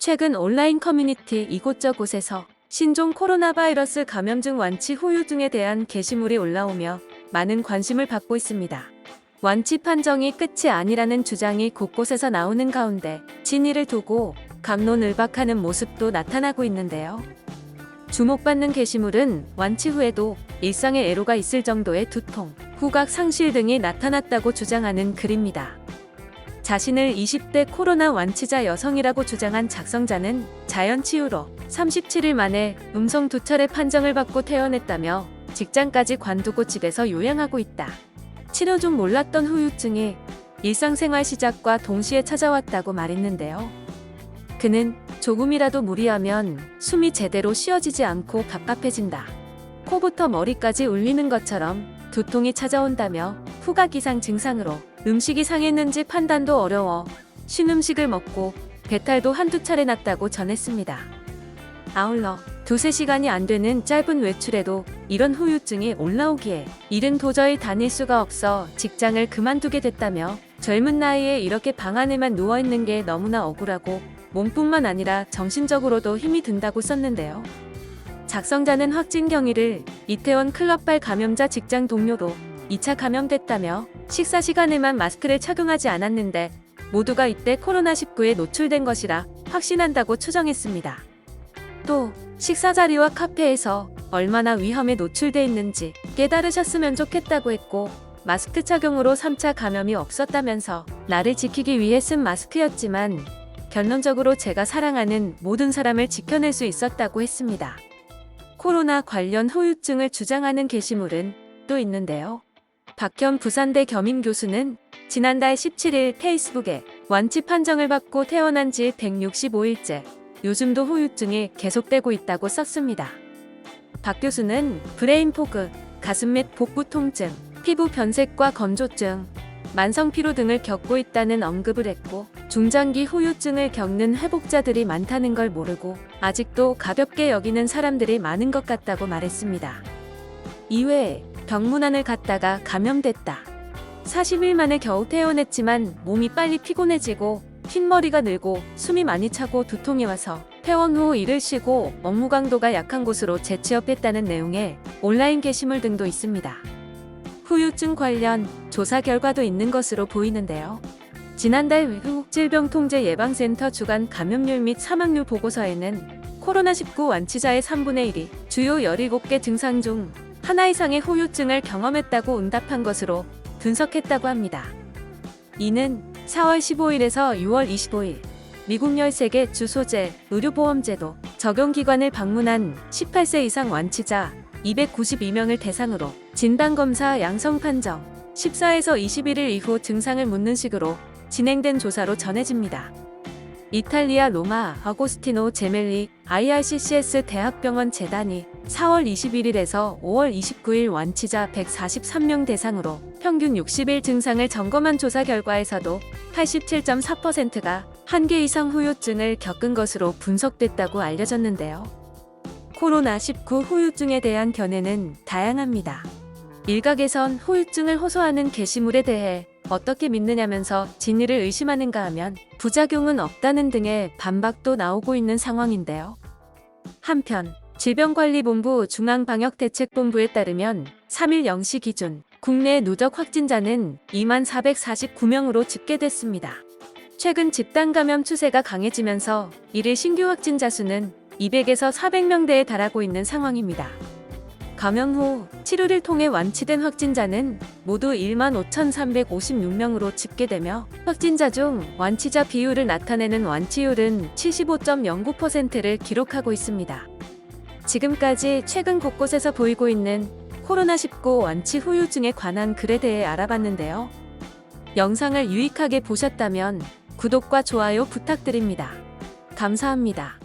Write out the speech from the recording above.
최근 온라인 커뮤니티 이곳저곳에서 신종 코로나 바이러스 감염증 완치 후유증에 대한 게시물이 올라오며 많은 관심을 받고 있습니다. 완치 판정이 끝이 아니라는 주장이 곳곳에서 나오는 가운데 진위를 두고 갑론을박하는 모습도 나타나고 있는데요. 주목받는 게시물은 완치 후에도 일상에 애로가 있을 정도의 두통, 후각 상실 등이 나타났다고 주장하는 글입니다. 자신을 20대 코로나 완치자 여성이라고 주장한 작성자는 자연치유로 37일 만에 음성 2차례 판정을 받고 퇴원했다며 직장까지 관두고 집에서 요양하고 있다. 치료 중 몰랐던 후유증이 일상생활 시작과 동시에 찾아왔다고 말했는데요. 그는 조금이라도 무리하면 숨이 제대로 쉬어지지 않고 갑갑해진다. 코부터 머리까지 울리는 것처럼 두통이 찾아온다며 후각 이상 증상으로 음식이 상했는지 판단도 어려워 쉰 음식을 먹고 배탈도 한두 차례 났다고 전했습니다. 아울러 두세 시간이 안 되는 짧은 외출에도 이런 후유증이 올라오기에 일은 도저히 다닐 수가 없어 직장을 그만두게 됐다며 젊은 나이에 이렇게 방 안에만 누워있는 게 너무나 억울하고 몸뿐만 아니라 정신적으로도 힘이 든다고 썼는데요. 작성자는 확진 경위를 이태원 클럽발 감염자 직장 동료로 2차 감염됐다며 식사 시간에만 마스크를 착용하지 않았는데 모두가 이때 코로나19에 노출된 것이라 확신한다고 추정했습니다. 또 식사 자리와 카페에서 얼마나 위험에 노출돼 있는지 깨달으셨으면 좋겠다고 했고 마스크 착용으로 3차 감염이 없었다면서 나를 지키기 위해 쓴 마스크였지만 결론적으로 제가 사랑하는 모든 사람을 지켜낼 수 있었다고 했습니다. 코로나 관련 후유증을 주장하는 게시물은 또 있는데요. 박현 부산대 겸임 교수는 지난달 17일 페이스북에 완치 판정을 받고 퇴원한 지 165일째, 요즘도 후유증이 계속되고 있다고 썼습니다. 박 교수는 브레인 포그, 가슴 및 복부 통증, 피부 변색과 건조증, 만성 피로 등을 겪고 있다는 언급을 했고 중장기 후유증을 겪는 회복자들이 많다는 걸 모르고 아직도 가볍게 여기는 사람들이 많은 것 같다고 말했습니다. 이외에 병문안을 갔다가 감염됐다. 40일 만에 겨우 퇴원했지만 몸이 빨리 피곤해지고 흰머리가 늘고 숨이 많이 차고 두통이 와서 퇴원 후 일을 쉬고 업무 강도가 약한 곳으로 재취업했다는 내용의 온라인 게시물 등도 있습니다. 후유증 관련 조사 결과도 있는 것으로 보이는데요. 지난달 미국질병통제예방센터 주간 감염률 및 사망률 보고서에는 코로나19 완치자의 3분의 1이 주요 17개 증상 중 하나 이상의 후유증을 경험했다고 응답한 것으로 분석했다고 합니다. 이는 4월 15일에서 6월 25일 미국 13개 주소제 의료보험제도 적용기관을 방문한 18세 이상 완치자 292명을 대상으로 진단검사 양성 판정 14에서 21일 이후 증상을 묻는 식으로 진행된 조사로 전해집니다. 이탈리아 로마 아고스티노 제멜리 IRCCS 대학병원 재단이 4월 21일에서 5월 29일 완치자 143명 대상으로 평균 60일 증상을 점검한 조사 결과에서도 87.4%가 한 개 이상 후유증을 겪은 것으로 분석됐다고 알려졌는데요. 코로나19 후유증에 대한 견해는 다양합니다. 일각에선 후유증을 호소하는 게시물에 대해 어떻게 믿느냐면서 진위를 의심하는가 하면 부작용은 없다는 등의 반박도 나오고 있는 상황인데요. 한편 질병관리본부 중앙방역대책본부에 따르면 3일 0시 기준 국내 누적 확진자는 24,449명으로 집계됐습니다. 최근 집단 감염 추세가 강해지면서 일일 신규 확진자 수는 200에서 400명대에 달하고 있는 상황입니다. 감염 후 치료를 통해 완치된 확진자는 모두 15,356명으로 집계되며 확진자 중 완치자 비율을 나타내는 완치율은 75.09%를 기록하고 있습니다. 지금까지 최근 곳곳에서 보이고 있는 코로나19 완치 후유증에 관한 글에 대해 알아봤는데요. 영상을 유익하게 보셨다면 구독과 좋아요 부탁드립니다. 감사합니다.